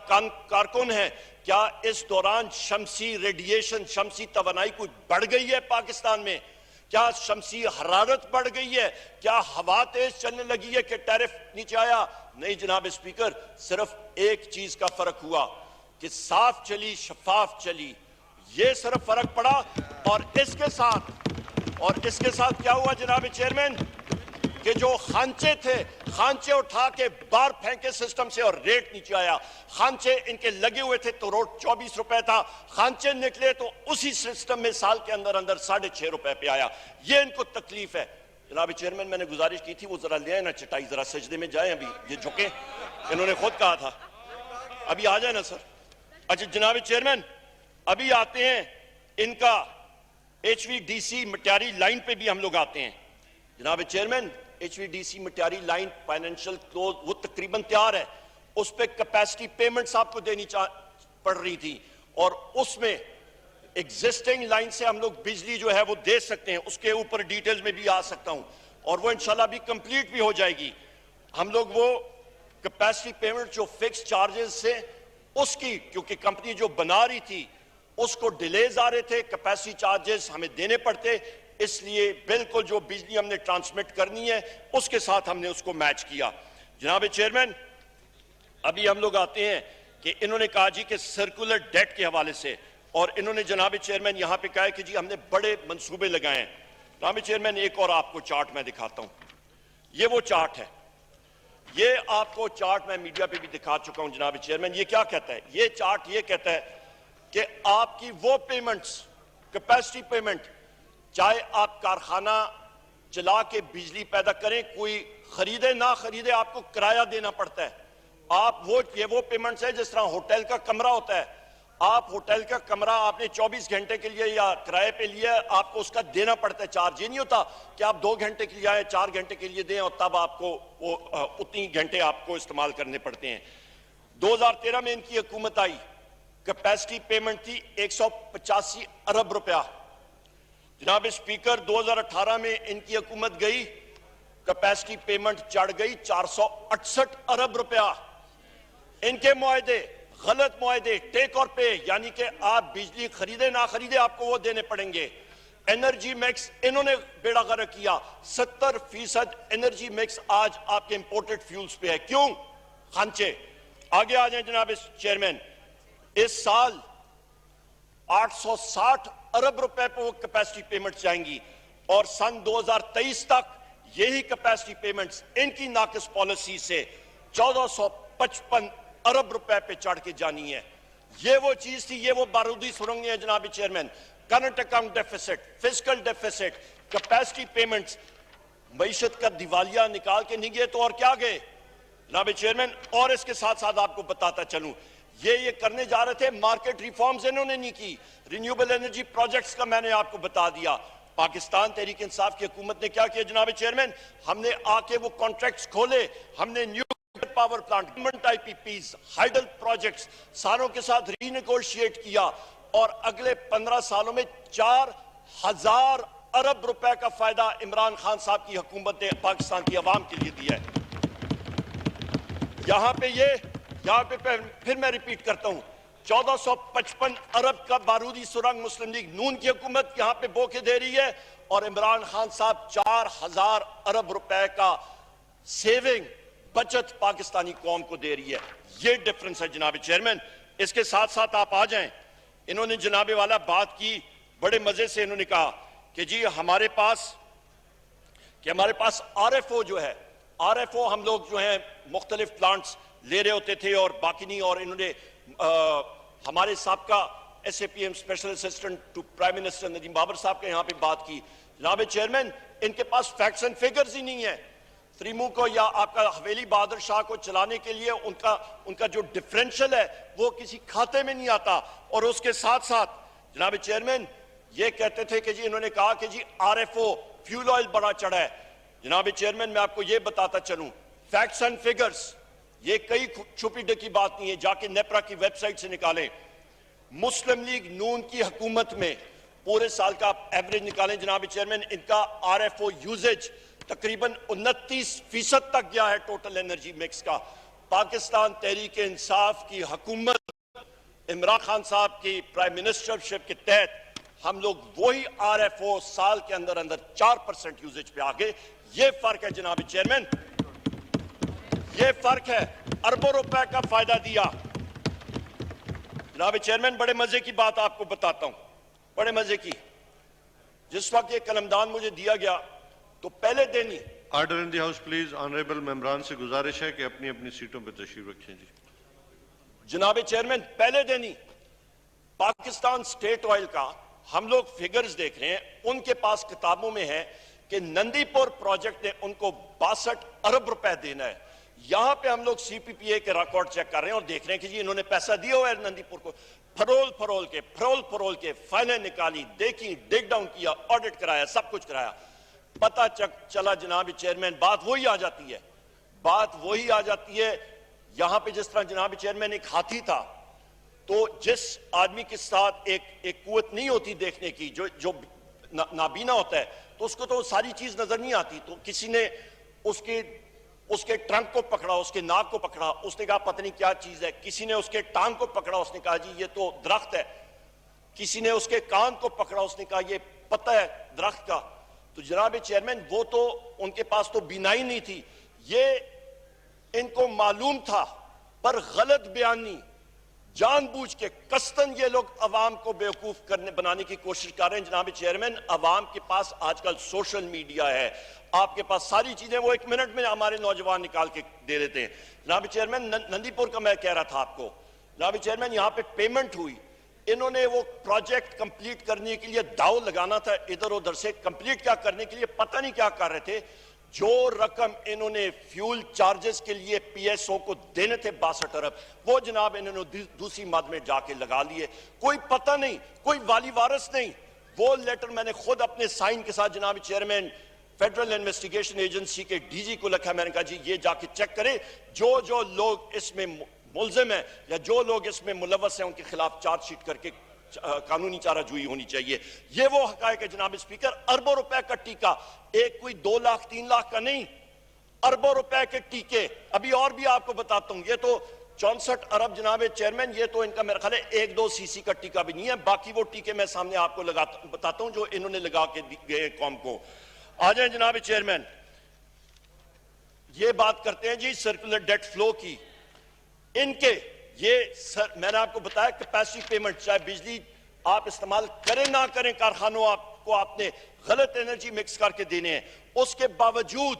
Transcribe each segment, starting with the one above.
کارکن ہیں. کیا اس دوران شمسی ریڈیشن، شمسی توانائی کوئی بڑھ گئی ہے پاکستان میں؟ کیا شمسی حرارت بڑھ گئی ہے؟ کیا ہوا تیز چلنے لگی ہے کہ ٹیرف نیچے آیا؟ نہیں جناب اسپیکر، صرف ایک چیز کا فرق ہوا کہ صاف چلی، شفاف چلی، یہ صرف فرق پڑا. اور اس کے ساتھ کیا ہوا جناب چیئرمین کہ جو خانچے تھے، خانچے اٹھا کے باہر پھینکے سسٹم سے اور ریٹ نیچے آیا. خانچے ان کے لگے ہوئے تھے تو روٹ 24 روپے تھا، خانچے نکلے تو اسی سسٹم میں سال کے اندر 6.5 روپے پہ آیا. یہ ان کو تکلیف ہے. جناب چیئرمین میں نے گزارش کی تھی وہ ذرا لے آئے نا چٹائی، ذرا سجدے میں جائیں، ابھی یہ جھکے، انہوں نے خود کہا تھا. ابھی آ جائیں نا سر. اچھا جناب چیئرمین، ابھی آتے ہیں ان کا H V D C Matiari line پہ بھی ہم لوگ آتے ہیں. جناب chairman, H V D C Matiari line financial close وہ تقریباً تیار ہے. اس پہ کیپیسٹی پیمنٹس آپ کو دینی پڑ رہی تھی، اور اس میں ایگزسٹنگ لائن سے ہم لوگ بجلی جو ہے وہ دے سکتے ہیں. اس کے اوپر ڈیٹیلز میں بھی آ سکتا ہوں، اور وہ انشاءاللہ بھی کمپلیٹ بھی ہو جائے گی. ہم لوگ وہ کیپیسٹی پیمنٹ جو فکس چارجز سے اس کی، کیونکہ کمپنی جو بنا رہی تھی اس کو ڈیلیز آ رہے تھے، کیپیسٹی چارجز ہمیں دینے پڑتے، اس لیے بالکل جو بجلی ہم نے ٹرانسمٹ کرنی ہے اس کے ساتھ ہم نے اس کو میچ کیا. جناب چیئرمین، ابھی ہم لوگ آتے ہیں کہ انہوں نے کہا جی کہ سرکولر ڈیٹ کے حوالے سے، اور انہوں نے جناب چیئرمین یہاں پہ کہا ہے کہ جی ہم نے بڑے منصوبے لگائے ہیں. جناب چیئرمین ایک اور آپ کو چارٹ میں دکھاتا ہوں. یہ وہ چارٹ ہے، یہ آپ کو چارٹ میں میڈیا پہ بھی دکھا چکا ہوں جناب چیئرمین. یہ کیا کہتا ہے؟ یہ چارٹ یہ کہتا ہے کہ آپ کی وہ پیمنٹس، کیپیسٹی پیمنٹ، چاہے آپ کارخانہ چلا کے بجلی پیدا کریں، کوئی خریدے نہ خریدے آپ کو کرایہ دینا پڑتا ہے. یہ وہ پیمنٹس ہے جس طرح ہوٹل کا کمرہ ہوتا ہے. آپ ہوٹل کا کمرہ آپ نے 24 گھنٹے کے لیے یا کرائے پہ لیا، آپ کو اس کا دینا پڑتا ہے چارج. یہ نہیں ہوتا کہ آپ 2 گھنٹے کے لیے آئے، 4 گھنٹے کے لیے دیں اور تب آپ کو اتنی گھنٹے آپ کو استعمال کرنے پڑتے ہیں. 2013 میں ان کی حکومت آئی، کیپیسٹی پیمنٹ تھی 185 ارب روپیہ. جناب اسپیکر 2018 میں ان کی حکومت گئی، کیپیسٹی پیمنٹ چڑھ گئی 468 ارب روپیہ. ان کے معاہدے غلط معاہدے، ٹیک اور پے، یعنی کہ آپ بجلی خریدے نہ خریدے آپ کو وہ دینے پڑیں گے. انرجی میکس انہوں نے بیڑا غرق کیا. 70% انرجی میکس آج آپ کے امپورٹڈ فیولز پہ ہے. کیوں؟ خانچے. آگے آ جائیں جناب چیئرمین. اس سال 860 ارب روپے پہ وہ کیپیسٹی پیمنٹس جائیں گی، اور سن 2023 تک یہی کیپیسٹی پیمنٹس ان کی ناقص پالیسی سے 1455 ارب روپے پہ چڑھ کے جانی ہے. یہ وہ چیز تھی، یہ وہ بارودی سرنگیں ہیں جناب chairman. Current account deficit, fiscal deficits, capacity payments, معیشت کا دیوالیہ نکال کے نہیں گئے تو اور کیا گئے جناب چیئرمین. اور اس کے ساتھ ساتھ آپ کو بتاتا چلوں، یہ کرنے جا رہے تھے، مارکیٹ ریفارمز انہوں نے نہیں کی. رینیوبل انرجی پروجیکٹس کا میں نے آپ کو بتا دیا. پاکستان تحریک انصاف کی حکومت نے کیا کیا جناب چیئرمین؟ ہم نے آ کے وہ کانٹریکٹس کھولے، ہم نے نیو پاور پلانٹ، گورنمنٹ آئی پی پیز، ہائیڈل پروجیکٹس ساروں کے ساتھ ری نیگوشیٹ کیا، اور اگلے 15 سالوں میں 4000 ارب روپے کا فائدہ عمران خان صاحب کی حکومت نے پاکستان کی عوام کے لیے دیا ہے. یہاں پہ پھر میں ریپیٹ کرتا ہوں، 1455 ارب کا بارودی سرنگ مسلم لیگ نون کی حکومت یہاں پہ بو کے دے رہی ہے، اور عمران خان صاحب 4000 ارب روپے کا سیونگ، بچت پاکستانی قوم کو دے رہی ہے. یہ ڈیفرنس ہے جناب چیئرمین. اس کے ساتھ ساتھ آپ آ جائیں، انہوں نے جناب والا بات کی بڑے مزے سے. انہوں نے کہا کہ جی ہمارے پاس آر ایف او جو ہے، آر ایف او ہم لوگ جو ہیں مختلف پلانٹس لے رہے ہوتے تھے اور باقی نہیں. اور انہوں نے ہمارے سابقہ S A P M special assistant to prime minister Nadeem Babar صاحب کے یہاں پہ بات کی. جناب چیئرمین، ان کے پاس فیکٹس اینڈ فیگرز ہی نہیں ہیں. تریمو کو یا آپ کا حویلی بہادر شاہ کو چلانے کے لیے ان کا جو ڈفرینشل ہے وہ کسی کھاتے میں نہیں آتا. اور اس کے ساتھ ساتھ جناب چیئرمین یہ کہتے تھے کہ جی انہوں نے کہا کہ جی R F O fuel oil بڑا چڑھا ہے. جناب چیئرمین میں آپ کو یہ بتاتا چلوں، فیکٹس اینڈ فیگرز یہ کئی چھپی ڈکی بات نہیں ہے، جا کے نیپرا کی ویب سائٹ سے نکالیں. مسلم لیگ نون کی حکومت میں پورے سال کا ایوریج نکالیں جناب چیئرمین، ان کا آر ایف او یوزیج تقریباً 29% تک گیا ہے ٹوٹل انرجی مکس کا. پاکستان تحریک انصاف کی حکومت عمران خان صاحب کی پرائم منسٹرشپ کے تحت ہم لوگ وہی آر ایف او سال کے اندر 4% یوزیج پہ آگے. یہ فرق ہے جناب چیئرمین, یہ فرق ہے. اربوں روپے کا فائدہ دیا. جناب چیئرمین بڑے مزے کی بات آپ کو بتاتا ہوں, بڑے مزے کی. جس وقت یہ قلمدان مجھے دیا گیا تو پہلے دن ہی order in the house please. Honourable ممبران سے گزارش ہے کہ اپنی اپنی سیٹوں پہ تشریف رکھیں. جی جناب چیئرمین پہلے دن ہی پاکستان سٹیٹ آئل کا ہم لوگ فگرز دیکھ رہے ہیں, ان کے پاس کتابوں میں ہے کہ نندی پور پروجیکٹ نے ان کو 62 ارب روپے دینا ہے. یہاں پہ ہم لوگ سی پی پی اے کے ریکارڈ چیک کر رہے ہیں اور دیکھ رہے ہیں کہ جی انہوں نے پیسہ دیا ہوا ہے نندی پور کو. پھرول کے فائلیں نکالی, دیکھی, ڈگ ڈاؤن کیا, آڈٹ کرایا, سب کچھ کرایا. پتہ چلا جناب چیئرمین بات وہی آ جاتی ہے. یہاں پہ جس طرح جناب چیئرمین ایک ہاتھی تھا, تو جس آدمی کے ساتھ ایک قوت نہیں ہوتی دیکھنے کی, جو نابینا ہوتا ہے, تو اس کو تو ساری چیز نظر نہیں آتی. تو کسی نے اس کے ٹرنک کو پکڑا, اس کے ناک کو پکڑا, اس نے کہا پتہ نہیں کیا چیز ہے. کسی نے اس کے ٹانگ کو پکڑا, اس نے کہا جی یہ تو درخت ہے. کسی نے اس کے کان کو پکڑا, اس نے کہا یہ پتہ ہے درخت کا. تو جناب چیئرمین وہ تو ان کے پاس تو بینائی نہیں تھی, یہ ان کو معلوم تھا, پر غلط بیانی جان بوجھ کے قصداً یہ لوگ عوام کو بیوقوف بنانے کی کوشش کر رہے ہیں. جناب چیئرمین عوام کے پاس آج کل سوشل میڈیا ہے, آپ کے پاس ساری چیزیں وہ 1 منٹ میں ہمارے نوجوان نکال کے دے دیتے ہیں. جناب چیئرمین نندی پور کا میں کہہ رہا تھا آپ کو, جناب چیئرمین یہاں پہ پیمنٹ ہوئی, انہوں نے وہ پروجیکٹ کمپلیٹ کرنے کے لیے داؤ لگانا تھا ادھر ادھر سے, کمپلیٹ کیا کرنے کے لیے پتہ نہیں کیا کر رہے تھے. جو رقم انہوں نے فیول چارجز کے لیے پی ایس او کو دینے تھے 62 ارب, وہ جناب انہوں نے دوسری مد میں جا کے لگا لیے. کوئی پتہ نہیں, کوئی والی وارث نہیں. وہ لیٹر میں نے خود اپنے سائن کے ساتھ جناب چیئرمین فیڈرل انویسٹیگیشن ایجنسی کے ڈی جی کو لکھا. میں نے کہا جی یہ جا کے چیک کرے, جو لوگ اس میں ملزم ہیں یا جو لوگ اس میں ملوث ہیں ان کے خلاف چارج شیٹ کر کے قانونی چارہ جوئی ہونی چاہیے. یہ وہ حقائق ہے جناب اسپیکر. اربوں روپے کا ٹیکہ, ایک کوئی 2 لاکھ 3 لاکھ کا نہیں, اربوں روپے کے ٹیکے. ابھی اور بھی آپ کو بتاتا ہوں, یہ تو 64 ارب جناب چیئرمین, یہ تو ان کا میرا خیال ہے 1-2 سی سی کا ٹیکہ بھی نہیں ہے. باقی وہ ٹیکے میں سامنے آپ کو بتاتا ہوں جو انہوں نے لگا کے گئے قوم کو. آ جائیں جناب چیئرمین, یہ بات کرتے ہیں جی سرکولر ڈیٹ فلو کی. ان کے میں نے آپ کو بتایا کیپیسٹی پیمنٹ, چاہے بجلی آپ استعمال کریں نہ کریں, کارخانوں کو آپ نے غلط انرجی مکس کر کے دینے ہیں. اس کے باوجود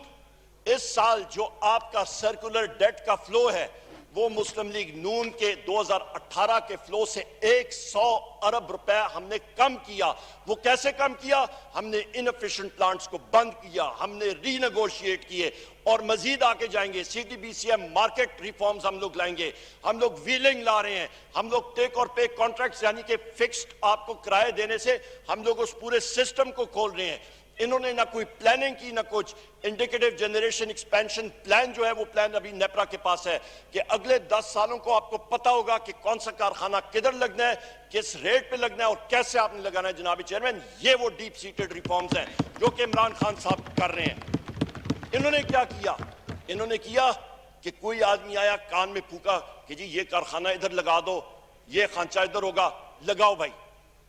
اس سال جو آپ کا سرکولر ڈیٹ کا فلو ہے وہ مسلم لیگ نون کے 2018 کے فلو سے 100 ارب روپے ہم نے کم کیا. وہ کیسے کم کیا؟ ہم نے انفیشنٹ پلانٹس کو بند کیا, ہم نے ری نیگوشیٹ کیے, اور مزید آگے جائیں گے. C T B C M market reforms ہم لوگ لائیں گے, ہم لوگ ویلنگ لا رہے ہیں, ہم لوگ ٹیک اور پے کانٹریکٹس یعنی کہ فکسڈ آپ کو کرائے دینے سے ہم لوگ اس پورے سسٹم کو کھول رہے ہیں. انہوں نے نہ کوئی پلاننگ کی نہ کچھ. انڈیکیٹو جنریشن ایکسپینشن پلان جو ہے وہ پلان ابھی نیپرا کے پاس ہے کہ اگلے 10 سالوں کو آپ کو پتا ہوگا کہ کون سا کارخانہ کدھر لگنا ہے, کس ریٹ پہ لگنا ہے اور کیسے آپ نے لگانا ہے. جناب چیئرمین یہ وہ ڈیپ سیٹڈ ریفارمز ہیں جو کہ عمران خان صاحب کر رہے ہیں. انہوں نے کیا کیا؟ انہوں نے کیا کہ کوئی آدمی آیا کان میں پھونکا کہ جی یہ کارخانہ ادھر لگا دو, یہ خانچہ ادھر ہوگا, لگاؤ بھائی.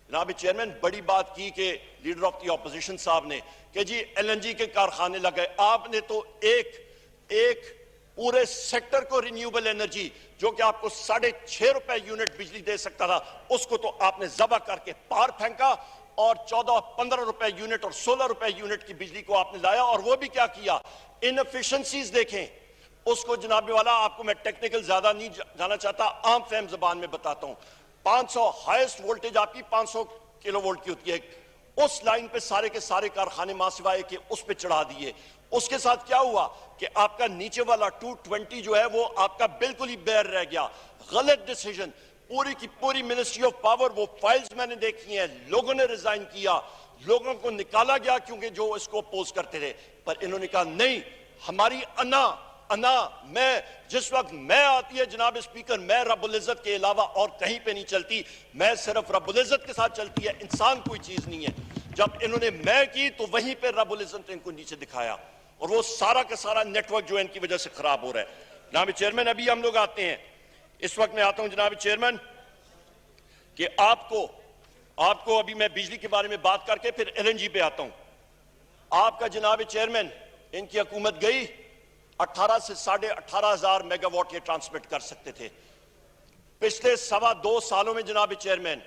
جناب چیئرمین بڑی بات کی کہ لیڈر آف دی اپوزیشن صاحب نے کہ جی ایل این جی کے کارخانے لگے. آپ نے تو ایک پورے سیکٹر کو رینیوبل انرجی جو کہ آپ کو 6.5 روپے یونٹ بجلی دے سکتا تھا, اس کو تو آپ نے ذبح کر کے پار پھینکا, اور 14-15 روپے یونٹ اور 16 روپے یونٹ کی بجلی کو آپ نے لایا. اور وہ بھی کیا کیا, انفیشنسیز دیکھیں اس کو. جناب والا آپ کو میں ٹیکنیکل زیادہ نہیں جانا چاہتا, عام فہم زبان میں بتاتا ہوں. 500 ہائیسٹ وولٹیج آپ کی 500 کلو وولٹ کی ہوتی ہے, اس لائن پہ سارے کے سارے کارخانے ماں سوائے کہ اس پہ چڑھا دیے. اس کے ساتھ کیا ہوا کہ آپ کا نیچے والا 220 جو ہے وہ آپ کا بالکل ہی بیر رہ گیا. غلط ڈیسیجن. پوری کی پوری منسٹری آف پاور, وہ فائلز میں نے دیکھی ہیں, لوگوں نے ریزائن کیا, لوگوں کو نکالا گیا کیونکہ جو اس کو اپوز کرتے تھے. پر انہوں نے کہا نہیں, ہماری انا میں جس وقت میں آتی ہے جناب اسپیکر, میں رب العزت کے علاوہ اور کہیں پہ نہیں چلتی, میں صرف رب العزت کے ساتھ چلتی ہے, انسان کوئی چیز نہیں ہے. جب انہوں نے میں کی تو وہیں پہ رب العزت نے ان کو نیچے دکھایا, اور وہ سارا کا سارا نیٹ ورک جو ہے ان کی وجہ سے خراب ہو رہا ہے. جناب چیئرمین ابھی ہم لوگ آتے ہیں، اس وقت میں آتا ہوں جناب چیئرمین کہ آپ کو ابھی میں بجلی کے بارے میں بات کر کے پھر ایل این جی پہ آتا ہوں۔ آپ کا جناب چیئرمین ان کی حکومت گئی 18 سے 18,500 میگا واٹ یہ ٹرانسمٹ کر سکتے تھے۔ پچھلے 2.25 سالوں میں جناب چیئرمین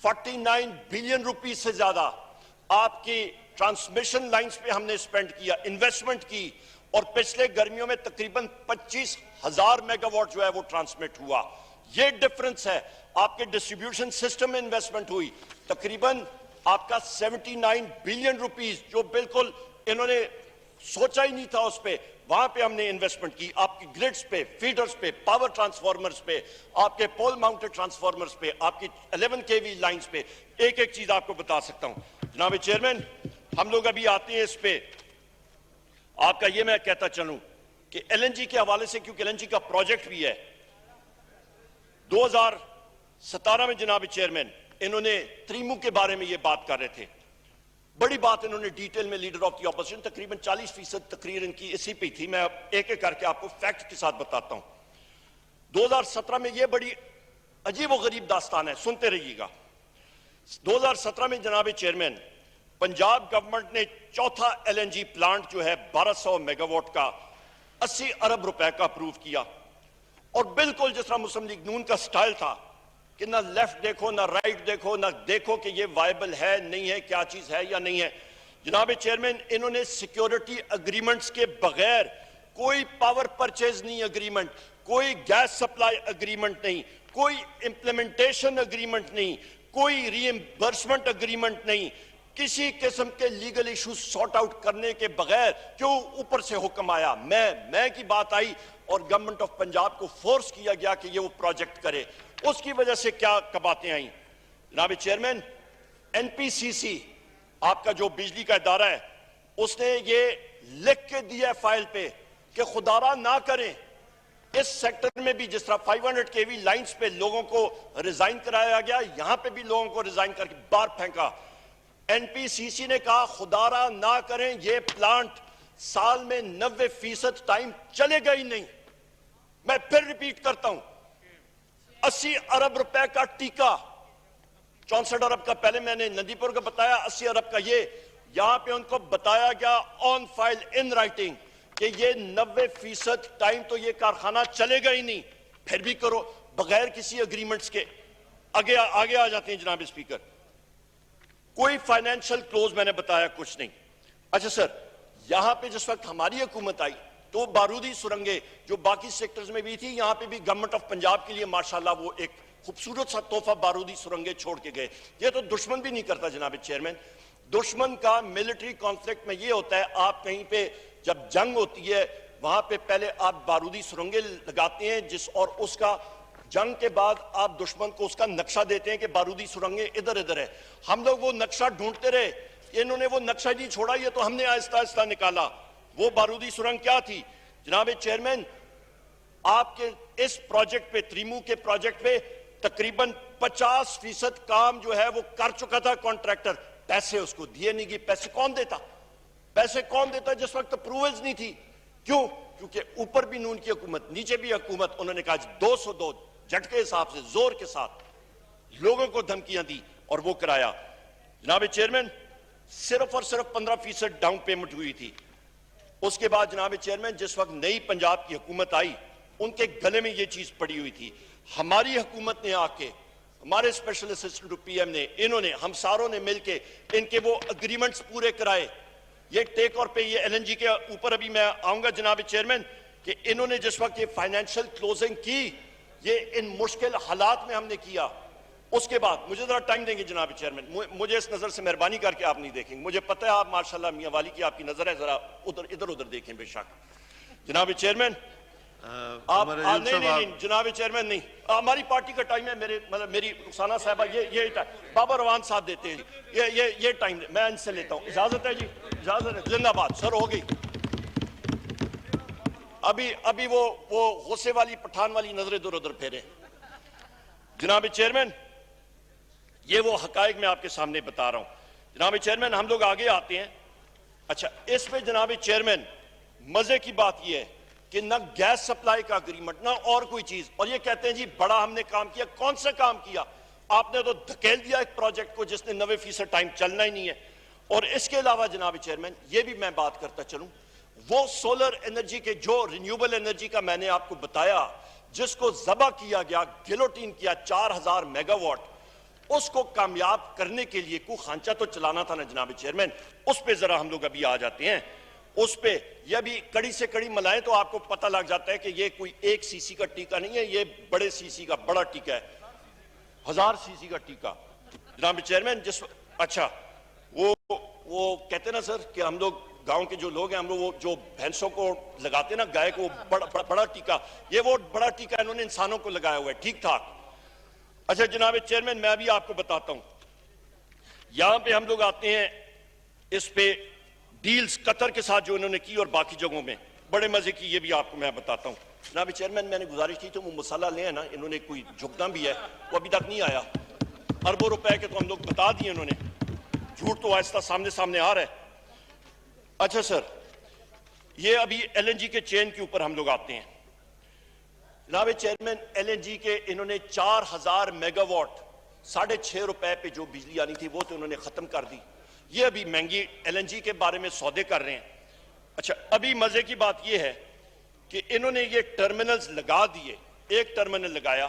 49 بلین روپیز سے زیادہ آپ کی ٹرانسمیشن لائنز پہ ہم نے سپینڈ کیا، انویسٹمنٹ کی، اور پچھلے گرمیوں میں تقریباً 25,000 میگا واٹ جو ہے وہ ٹرانسمٹ ہوا۔ یہ ڈیفرنس ہے۔ آپ کے ڈسٹریبیوشن سسٹم میں انویسٹمنٹ ہوئی تقریباً آپ کا 79 بلین روپیز، جو بالکل انہوں نے سوچا ہی نہیں تھا اس پہ، وہاں پہ ہم نے انویسٹمنٹ کی۔ آپ کی گریڈز پہ، فیڈرز پہ، پاور ٹرانسفارمرز پہ، آپ کے پول ماؤنٹڈ ٹرانسفارمرز پہ، آپ کی 11 kV لائنز پہ، ایک ایک چیز آپ کو بتا سکتا ہوں۔ جناب چیئرمین ہم لوگ ابھی آتے ہیں اس پہ، آپ کا یہ میں کہتا چلوں کہ ایل این جی کے حوالے سے، کیونکہ ایل این جی کا پروجیکٹ بھی ہے 2017 میں جناب چیئرمین انہوں نے تریمو کے بارے میں یہ بات کر رہے تھے، بڑی بات انہوں نے ڈیٹیل میں، لیڈر آف دی اپوزیشن، تقریباً 40% تقریر ان کی اسی پہ تھی، میں ایک ایک کر کے آپ کو فیکٹ کے ساتھ بتاتا ہوں۔ 2017 میں یہ بڑی عجیب و غریب داستان ہے، سنتے رہیے گا۔ 2017 میں جناب چیئرمین پنجاب گورنمنٹ نے چوتھا ایل این جی پلانٹ جو ہے 1200 میگا واٹ کا 80 ارب روپے کا اپروو کیا، اور بالکل جس طرح مسلم لیگ نون کا سٹائل تھا کہ نہ لیفٹ دیکھو نہ رائٹ دیکھو، نہ دیکھو کہ یہ وائبل ہے نہیں ہے، کیا چیز ہے یا نہیں ہے۔ جناب چیئرمین انہوں نے سیکیورٹی اگریمنٹس کے بغیر کوئی پاور پرچیز نہیں اگریمنٹ، کوئی گیس سپلائی اگریمنٹ نہیں، کوئی امپلیمنٹیشن اگریمنٹ نہیں، کوئی ری ایمبرسمنٹ اگریمنٹ نہیں، کسی قسم کے لیگل ایشوز سارٹ آؤٹ کرنے کے بغیر کیوں اوپر سے حکم آیا، میں کی بات آئی، اور گورنمنٹ آف پنجاب کو فورس کیا گیا کہ یہ وہ پروجیکٹ کرے۔ اس کی وجہ سے کیا باتیں آئیں جناب چیئرمین؟ این پی سی سی آپ کا جو بجلی کا ادارہ ہے، اس نے یہ لکھ کے دیا ہے فائل پہ کہ خدا را نہ کریں اس سیکٹر میں بھی جس طرح 500 kV لائنز پہ لوگوں کو ریزائن کرایا گیا، یہاں پہ بھی لوگوں کو ریزائن کر کے باہر پھینکا۔ این پی سی سی نے کہا خدا را نہ کریں یہ پلانٹ سال میں 90% ٹائم چلے گا ہی نہیں۔ میں پھر ریپیٹ کرتا ہوں، 80 ارب روپے کا ٹیکا، 64 ارب کا پہلے میں نے ندی پور کا بتایا، 80 ارب کا یہ، یہاں پہ ان کو بتایا گیا آن فائل ان رائٹنگ کہ یہ 90% ٹائم تو یہ کارخانہ چلے گا ہی نہیں، پھر بھی کرو بغیر کسی اگریمنٹس کے۔ آگے آ جاتے ہیں جناب اسپیکر، کوئی فائنینشل کلوز میں نے بتایا کچھ نہیں۔ اچھا سر، یہاں پہ جس وقت ہماری حکومت آئی تو بارودی سرنگیں جو باقی سیکٹرز میں بھی تھی، یہاں پہ بھی گورنمنٹ آف پنجاب کے لیے ماشاءاللہ وہ ایک خوبصورت سا تحفہ بارودی سرنگیں چھوڑ کے گئے۔ یہ تو دشمن بھی نہیں کرتا جناب چیئرمین۔ دشمن کا ملٹری کانفلکٹ میں یہ ہوتا ہے، آپ کہیں پہ جب جنگ ہوتی ہے وہاں پہ پہلے آپ بارودی سرنگیں لگاتے ہیں، اور اس کا جنگ کے بعد آپ دشمن کو اس کا نقشہ دیتے ہیں کہ بارودی سرنگیں ادھر ادھر ہے۔ ہم لوگ وہ نقشہ ڈھونڈتے رہے، انہوں نے وہ نقشہ نہیں چھوڑا، یہ تو ہم نے آہستہ آہستہ نکالا۔ وہ بارودی سرنگ کیا تھی جناب چیئرمین؟ آپ کے اس پروجیکٹ پہ، تریمو کے پروجیکٹ پہ تقریباً 50% کام جو ہے وہ کر چکا تھا کانٹریکٹر، پیسے اس کو دیے نہیں گئے۔ پیسے کون دیتا؟ پیسے کون دیتا جس وقت اپروولز نہیں تھی؟ کیوں؟ کیونکہ اوپر بھی نون کی حکومت، نیچے بھی حکومت، انہوں نے کہا 202 جھٹ کے حساب سے زور کے ساتھ لوگوں کو دھمکیاں دی اور وہ کرایا۔ جناب چیئرمین صرف اور صرف 15% ڈاؤن پیمنٹ ہوئی تھی۔ اس کے بعد جناب چیئرمین جس وقت نئی پنجاب کی حکومت آئی، ان کے گلے میں یہ چیز پڑی ہوئی تھی۔ ہماری حکومت نے آ کے، ہمارے اسپیشل اسسٹنٹ پی ایم نے، انہوں نے، ہم ساروں نے مل کے ان کے وہ اگریمنٹس پورے کرائے۔ یہ ٹیک اور پہ، یہ ایل این جی کے اوپر ابھی میں آؤں گا جناب چیئرمین، کہ انہوں نے جس وقت یہ فائنینشل کلوزنگ کی، یہ ان مشکل حالات میں ہم نے کیا۔ اس کے بعد مجھے ذرا ٹائم دیں گے جناب چیئرمین، مجھے اس نظر سے مہربانی کر کے آپ نہیں دیکھیں گے، مجھے پتہ ہے آپ ماشاءاللہ میاں والی کی آپ کی نظر ہے، ذرا ادھر ادھر دیکھیں بے شک۔ جناب چیئرمین آپ نہیں جناب چیئرمین نہیں، ہماری پارٹی کا ٹائم ہے، میری رخسانہ صاحبہ یہ بابا روان صاحب دیتے ہیں یہ ٹائم، میں ان سے لیتا ہوں۔ اجازت ہے جی، اجازت ہے، زندہ باد سر، ہو گئی۔ ابھی وہ غصے والی پٹھان والی نظریں ادھر ادھر پھیرے۔ جناب چیئرمین یہ وہ حقائق میں آپ کے سامنے بتا رہا ہوں۔ جناب چیئرمین ہم لوگ آگے آتے ہیں۔ اچھا، اس پہ جناب چیئرمین مزے کی بات یہ ہے کہ نہ گیس سپلائی کا اگریمنٹ نہ اور کوئی چیز، اور یہ کہتے ہیں جی بڑا ہم نے کام کیا. کون سا کام کیا؟ آپ نے تو دھکیل دیا ایک پروجیکٹ کو جس نے 90% ٹائم چلنا ہی نہیں ہے. اور اس کے علاوہ جناب چیئرمین یہ بھی میں بات کرتا چلوں، وہ سولر انرجی کے جو رینیوبل انرجی کا میں نے آپ کو بتایا جس کو ذبح کیا گیا، گلوٹین کیا 4000 میگا واٹ، اس کو کامیاب کرنے کے لیے کوئی خانچہ تو چلانا تھا نا جناب چیئرمین. اس پہ ذرا ہم لوگ ابھی آ جاتے ہیں. اس پہ یہ بھی کڑی سے کڑی ملائیں تو آپ کو پتہ لگ جاتا ہے کہ یہ کوئی 1 سی سی کا ٹیکہ نہیں ہے، یہ بڑے سی سی کا بڑا ٹیکہ ہے، 1000 سی سی کا ٹیکہ جناب چیئرمین. اچھا وہ کہتے ہیں نا سر کہ ہم لوگ گاؤں کے جو لوگ ہیں، ہم لوگ وہ جو بھینسوں کو لگاتے ہیں نا گائے کو بڑا ٹیکہ، یہ وہ بڑا ٹیکہ انہوں نے انسانوں کو لگایا ہوا ہے. ٹھیک ٹھاک. اچھا جناب چیئرمین میں بھی آپ کو بتاتا ہوں، یہاں پہ ہم لوگ آتے ہیں اس پہ ڈیلز قطر کے ساتھ جو انہوں نے کی اور باقی جگہوں میں بڑے مزے کی، یہ بھی آپ کو میں بتاتا ہوں. جناب چیئرمین میں نے گزارش کی تو وہ مسئلہ لے ہیں نا، انہوں نے کوئی جھکنا بھی ہے، وہ ابھی تک نہیں آیا. اربوں روپے کے تو ہم لوگ بتا دیے انہوں نے، جھوٹ تو آہستہ سامنے آ رہا ہے. اچھا سر، یہ ابھی ایل این جی کے چین کے اوپر ہم لوگ آتے ہیں. جناب چیئرمین ایل این جی کے انہوں نے 4000 میگا واٹ 6.5 روپے پہ جو بجلی آنی تھی وہ تو انہوں نے ختم کر دی. یہ ابھی مہنگی ایل این جی کے بارے میں سودے کر رہے ہیں. اچھا ابھی مزے کی بات یہ ہے کہ انہوں نے یہ ٹرمینلز لگا دیے، ایک ٹرمینل لگایا،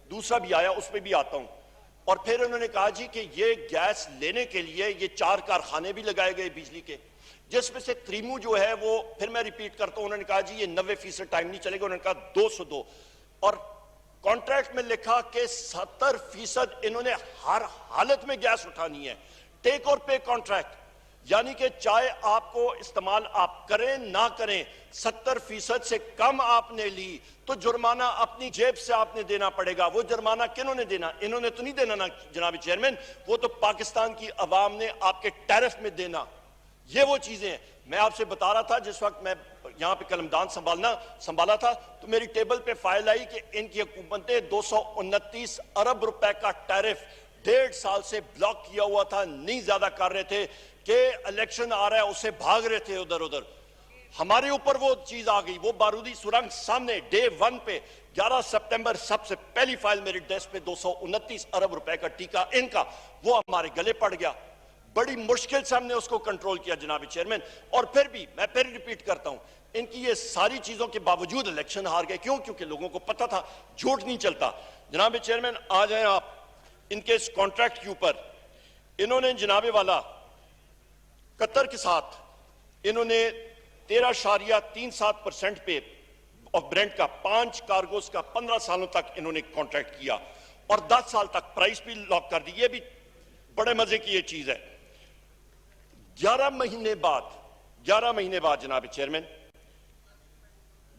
دوسرا بھی آیا، اس پہ بھی آتا ہوں. اور پھر انہوں نے کہا جی کہ یہ گیس لینے کے لیے یہ 4 کارخانے بھی لگائے گئے بجلی کے، جس میں سے کریمو جو ہے وہ پھر میں ریپیٹ کرتا ہوں، انہوں نے کہا جی یہ 90% ٹائم نہیں چلے گا، انہوں نے کہا 202. اور کانٹریکٹ میں لکھا کہ 70% انہوں نے ہر حالت میں گیس اٹھانی ہے. ٹیک اور پے کانٹریکٹ، یعنی کہ چاہے آپ کو استعمال آپ کریں نہ کریں، 70% سے کم آپ نے لی تو جرمانہ اپنی جیب سے آپ نے دینا پڑے گا. وہ جرمانہ کنہوں نے دینا؟ انہوں نے تو نہیں دینا نا جناب چیئرمین، وہ تو پاکستان کی عوام نے آپ کے ٹیرف میں دینا. یہ وہ چیزیں ہیں. میں آپ سے بتا رہا تھا جس وقت میں یہاں پہ قلمدان سنبھالا تھا تو میری ٹیبل پہ فائل آئی کہ ان کی حکومت نے 229 ارب روپے کا ٹیرف 1.5 سال سے بلاک کیا ہوا تھا، نہیں زیادہ کر رہے تھے کہ الیکشن آ رہا ہے اسے بھاگ رہے تھے ادھر. ہمارے اوپر وہ چیز آ گئی، وہ بارودی سرنگ سامنے ڈے 1 پہ 11 سپٹمبر سب سے پہلی فائل میری ڈیسک پہ 229 ارب روپے کا ٹیکہ ان کا وہ ہمارے گلے پڑ گیا. بڑی مشکل سے ہم نے اس کو کنٹرول کیا جناب چیئرمین. اور پھر بھی میں پھر ریپیٹ کرتا ہوں، ان کی یہ ساری چیزوں کے باوجود الیکشن ہار گئے. کیوں؟ کیونکہ لوگوں کو پتا تھا جھوٹ نہیں چلتا. جناب چیئرمین آ جائیں آپ ان کے اس کانٹریکٹ کے اوپر. انہوں نے جناب والا قطر کے ساتھ انہوں نے 13.37% پہ آف برینٹ کا 5 کارگوز کا 15 سالوں تک انہوں نے کانٹریکٹ کیا اور 10 سال تک پرائس بھی لاک کر دی. یہ بھی بڑے مزے کی یہ چیز ہے. 11 مہینے بعد جناب چیئرمین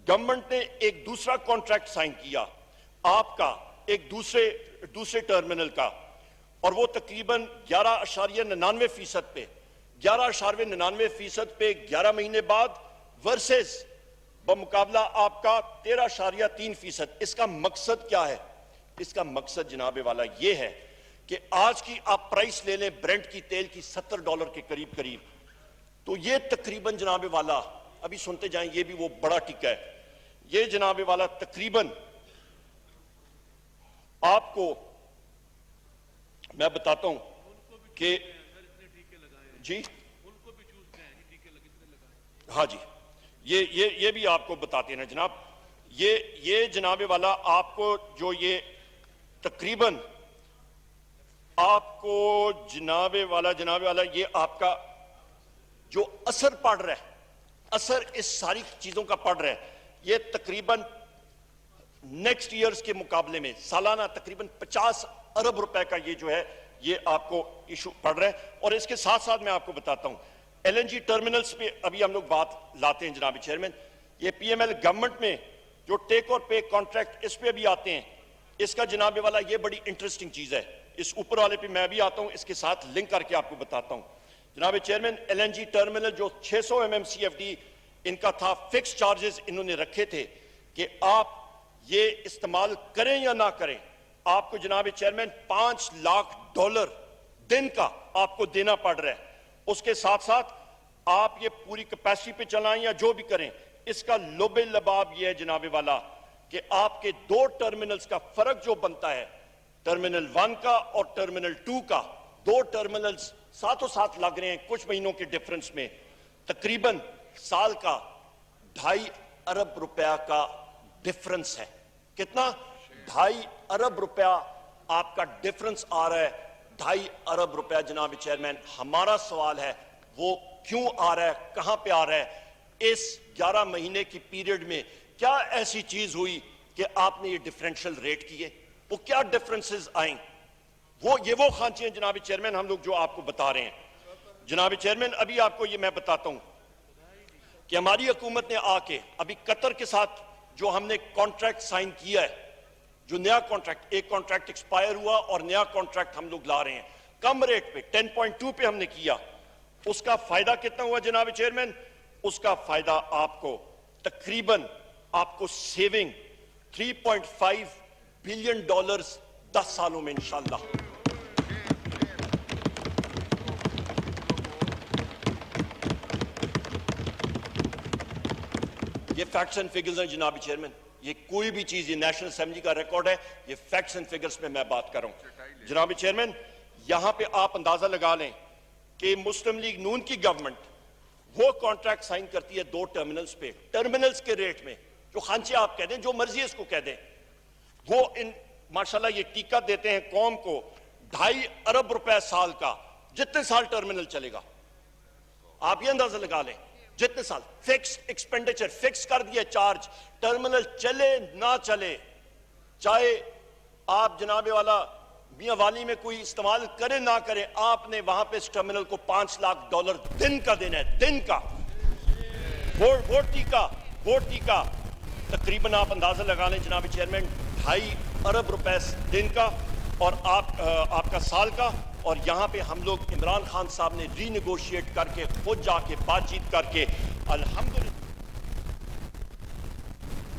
گورنمنٹ نے ایک دوسرا کانٹریکٹ سائن کیا آپ کا ایک دوسرے ٹرمینل کا، اور وہ تقریباً 11.99% پہ 11.99% پہ 11 مہینے بعد ورسز بمقابلہ آپ کا 13.3%. اس کا مقصد کیا ہے؟ اس کا مقصد جناب والا یہ ہے کہ آج کی آپ پرائس لے لیں برنٹ کی تیل کی $70 کے قریب، تو یہ تقریباً جناب والا ابھی سنتے جائیں، یہ بھی وہ بڑا ٹکا ہے. یہ جناب والا تقریباً آپ کو میں بتاتا ہوں کہ جی ہاں جی یہ بھی آپ کو بتاتے ہیں جناب. یہ جناب والا آپ کو جو یہ تقریباً آپ کو جناب والا یہ آپ کا جو اثر پڑ رہا ہے، اثر اس ساری چیزوں کا پڑ رہا ہے، یہ تقریباً نیکسٹ ایئرز کے مقابلے میں سالانہ تقریباً 50 ارب روپے کا یہ جو ہے یہ آپ کو ایشو پڑ رہا ہے. اور اس کے ساتھ ساتھ میں آپ کو بتاتا ہوں ایل این جی ٹرمینلز پہ ابھی ہم لوگ بات لاتے ہیں جناب چیئرمین. یہ پی ایم ایل گورنمنٹ میں جو ٹیک اور پے کانٹریکٹ اس پہ بھی آتے ہیں. اس کا جناب والا یہ بڑی انٹرسٹنگ چیز ہے. اس اوپر والے پہ میں بھی آتا ہوں، اس کے ساتھ لنک کر کے آپ کو بتاتا ہوں. جناب chairman L N G terminal جو 600 MMCFD ان کا تھا، فکس چارجز انہوں نے رکھے تھے کہ آپ یہ استعمال کریں یا نہ کریں، آپ کو جناب چیئرمین $5 لاکھ دن کا آپ کو دینا پڑ رہا ہے. اس کے ساتھ ساتھ آپ یہ پوری کیپیسٹی پہ چلائیں یا جو بھی کریں، اس کا لب لباب یہ ہے جناب والا کہ آپ کے دو ٹرمینلز کا فرق جو بنتا ہے، ٹرمینل 1 کا اور ٹرمینل 2 کا، دو ٹرمینلز ساتھوں ساتھ لگ رہے ہیں کچھ مہینوں کے ڈیفرنس میں، تقریباً سال کا 2.5 ارب روپیہ کا ڈیفرنس ہے۔ کتنا؟ 2.5 ارب روپیہ آپ کا ڈیفرنس آ رہا ہے، 2.5 ارب روپیہ جناب چیئرمین۔ ہمارا سوال ہے وہ کیوں آ رہا ہے، کہاں پہ آ رہا ہے؟ اس 11 مہینے کی پیریڈ میں کیا ایسی چیز ہوئی کہ آپ نے یہ ڈیفرنشل ریٹ کیے؟ وہ کیا ڈیفرنسز آئیں؟ یہ وہ خانچے ہیں جناب چیئرمین ہم لوگ جو آپ کو بتا رہے ہیں۔ جناب چیئرمین ابھی آپ کو یہ میں بتاتا ہوں کہ ہماری حکومت نے آ کے ابھی قطر کے ساتھ جو ہم نے کانٹریکٹ سائن کیا ہے، جو نیا کانٹریکٹ، ایک کانٹریکٹ ایکسپائر ہوا اور نیا کانٹریکٹ ہم لوگ لا رہے ہیں کم ریٹ پہ 10.2 پہ ہم نے کیا، اس کا فائدہ کتنا ہوا جناب چیئرمین؟ اس کا فائدہ آپ کو تقریباً آپ کو سیونگ $3.5 بلین 10 سالوں میں انشاءاللہ۔ یہ فیکٹس اینڈ فگرز ہیں جناب چیئرمین، یہ کوئی بھی چیز، یہ نیشنل اسمبلی کا ریکارڈ ہے، یہ فیکٹس اینڈ فگرز پہ میں بات کر رہا ہوں جناب چیئرمین۔ یہاں پہ آپ اندازہ لگا لیں کہ مسلم لیگ نون کی گورنمنٹ وہ کانٹریکٹ سائن کرتی ہے دو ٹرمینلز پہ، ٹرمینلز کے ریٹ میں، جو خانچے آپ کہہ دیں، جو مرضی اس کو کہہ دیں، وہ ماشاءاللہ یہ ٹیکہ دیتے ہیں قوم کو 2.5 ارب روپے سال کا، جتنے سال ٹرمینل چلے گا آپ یہ اندازہ لگا لیں، جتنے سال فکس ایکسپینڈیچر، فکس کر دیا چارج، ٹرمینل چلے نہ چلے، چاہے آپ جناب والا میاں والی میں کوئی استعمال کرے نہ کرے، آپ نے وہاں پہ اس ٹرمینل کو $5 لاکھ دن کا دینا ہے، دن کا۔ وہ ٹیکہ تقریباً آپ اندازہ لگا لیں جناب چیئرمین 2.5 ارب روپے دن کا اور آپ کا سال کا، اور یہاں پہ ہم لوگ عمران خان صاحب نے ری نیگوشیٹ کر کے خود جا کے بات چیت کر کے الحمدللہ